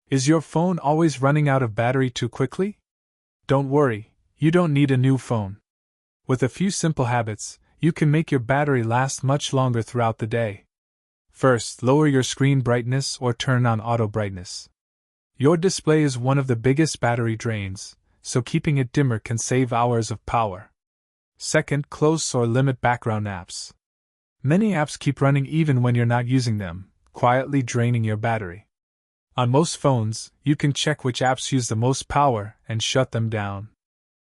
Is your phone always running out of battery too quickly? Don't worry, you don't need a new phone. With a few simple habits, you can make your battery last much longer throughout the day. First, lower your screen brightness or turn on auto brightness. Your display is one of the biggest battery drains, so keeping it dimmer can save hours of power. Second, close or limit background apps. Many apps keep running even when you're not using them, quietly draining your battery. On most phones, you can check which apps use the most power and shut them down.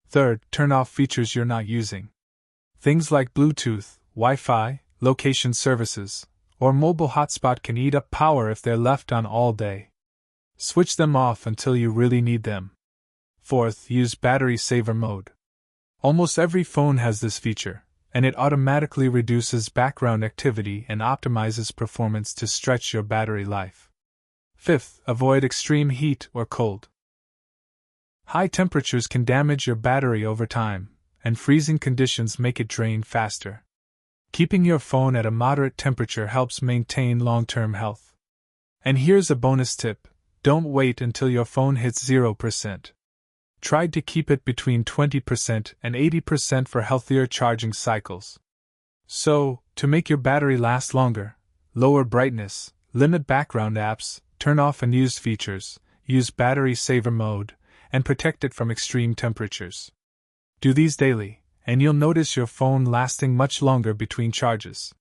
Third, turn off features you're not using. Things like Bluetooth, Wi-Fi, location services, or mobile hotspot can eat up power if they're left on all day. Switch them off until you really need them. Fourth, use battery saver mode. Almost every phone has this feature, and it automatically reduces background activity and optimizes performance to stretch your battery life. Fifth, avoid extreme heat or cold. High temperatures can damage your battery over time, and freezing conditions make it drain faster. Keeping your phone at a moderate temperature helps maintain long-term health. And here's a bonus tip: don't wait until your phone hits 0%. Try to keep it between 20% and 80% for healthier charging cycles. So, to make your battery last longer, lower brightness, limit background apps, turn off unused features, use battery saver mode, and protect it from extreme temperatures. Do these daily, and you'll notice your phone lasting much longer between charges.